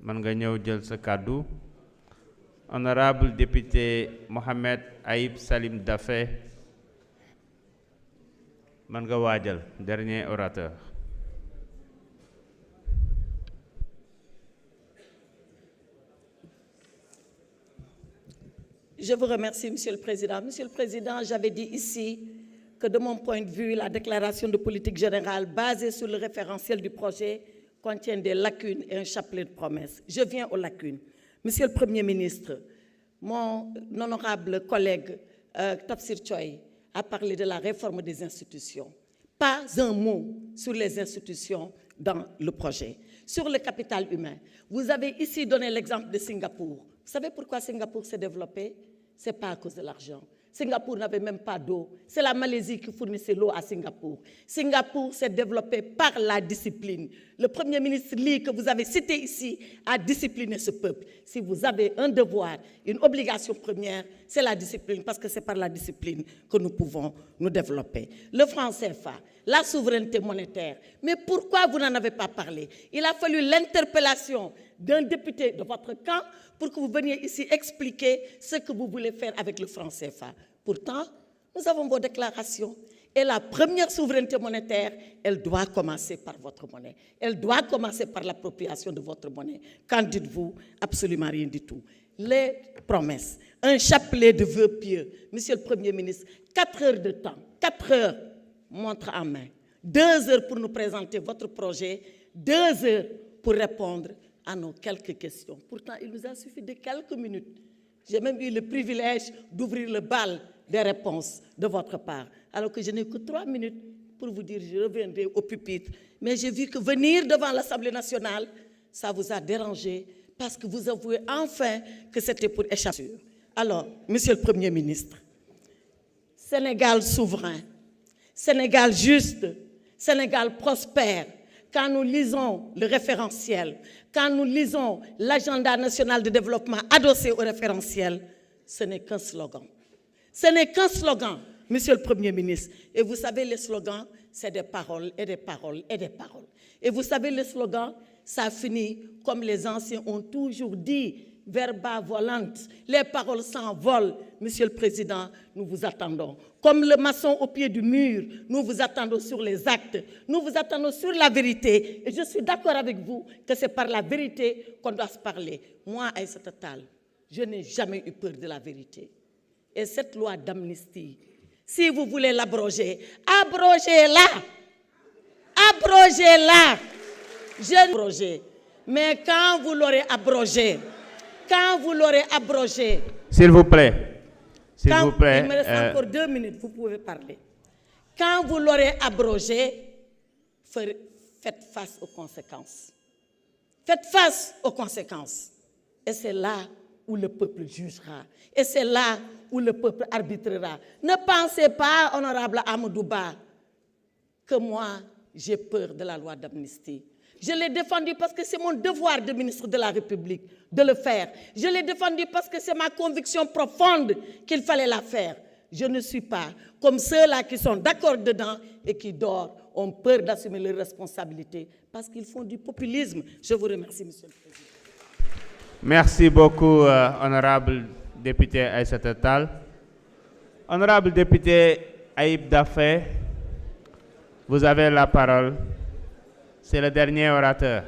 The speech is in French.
man nga ñëw jël sa kàddu. Honorable député Mohamed Aïb Salim Daffé, man nga waajal, dernier orateur. Je vous remercie, Monsieur le Président. Monsieur le Président, j'avais dit ici que de mon point de vue, la déclaration de politique générale basée sur le référentiel du projet contient des lacunes et un chapelet de promesses. Je viens aux lacunes. Monsieur le Premier ministre, mon honorable collègue Tafsir Choy a parlé de la réforme des institutions. Pas un mot sur les institutions dans le projet. Sur le capital humain, vous avez ici donné l'exemple de Singapour. Vous savez pourquoi Singapour s'est développé? Ce n'est pas à cause de l'argent. Singapour n'avait même pas d'eau. C'est la Malaisie qui fournissait l'eau à Singapour. Singapour s'est développé par la discipline. Le Premier ministre Lee, que vous avez cité ici, a discipliné ce peuple. Si vous avez un devoir, une obligation première, c'est la discipline, parce que c'est par la discipline que nous pouvons nous développer. Le franc CFA, la souveraineté monétaire. Mais pourquoi vous n'en avez pas parlé? Il a fallu l'interpellation d'un député de votre camp pour que vous veniez ici expliquer ce que vous voulez faire avec le franc CFA. Pourtant, nous avons vos déclarations. Et la première souveraineté monétaire, elle doit commencer par votre monnaie. Elle doit commencer par l'appropriation de votre monnaie. Qu'en dites-vous? Absolument rien du tout. Les promesses, un chapelet de vœux pieux. Monsieur le Premier ministre, 4 heures de temps, 4 heures, montre en main. 2 heures pour nous présenter votre projet, 2 heures pour répondre à nos quelques questions. Pourtant, il nous a suffi de quelques minutes. J'ai même eu le privilège d'ouvrir le bal des réponses de votre part, alors que je n'ai que 3 minutes pour vous dire je reviendrai au pupitre. Mais j'ai vu que venir devant l'Assemblée nationale, ça vous a dérangé, parce que vous avouez enfin que c'était pour échapper. Alors, Monsieur le Premier ministre, Sénégal souverain, Sénégal juste, Sénégal prospère. Quand nous lisons le référentiel, quand nous lisons l'agenda national de développement adossé au référentiel, ce n'est qu'un slogan. Ce n'est qu'un slogan, Monsieur le Premier ministre. Et vous savez, les slogans, c'est des paroles et des paroles et des paroles. Et vous savez, les slogans, ça finit comme les anciens ont toujours dit, verba volant, les paroles s'envolent. Monsieur le Président, nous vous attendons. Comme le maçon au pied du mur, nous vous attendons sur les actes, nous vous attendons sur la vérité. Et je suis d'accord avec vous que c'est par la vérité qu'on doit se parler. Moi, Aïssata Tall, je n'ai jamais eu peur de la vérité. Et cette loi d'amnistie, si vous voulez l'abroger, abrogez-la. Abrogez-la. Je ne abrogez. Mais quand vous l'aurez abrogée, s'il vous plaît, s'il vous plaît. Il me reste encore 2 minutes, vous pouvez parler. Quand vous l'aurez abrogée, faites face aux conséquences. Faites face aux conséquences. Et c'est là où le peuple jugera. Et c'est là où le peuple arbitrera. Ne pensez pas, honorable Amadou Ba, que moi, j'ai peur de la loi d'amnistie. Je l'ai défendu parce que c'est mon devoir de ministre de la République de le faire. Je l'ai défendu parce que c'est ma conviction profonde qu'il fallait la faire. Je ne suis pas comme ceux-là qui sont d'accord dedans et qui ont peur d'assumer leurs responsabilités parce qu'ils font du populisme. Je vous remercie, Monsieur le Président. Merci beaucoup, honorable député Aïssata Tall. Honorable député Aïb Daffé, vous avez la parole. C'est le dernier orateur.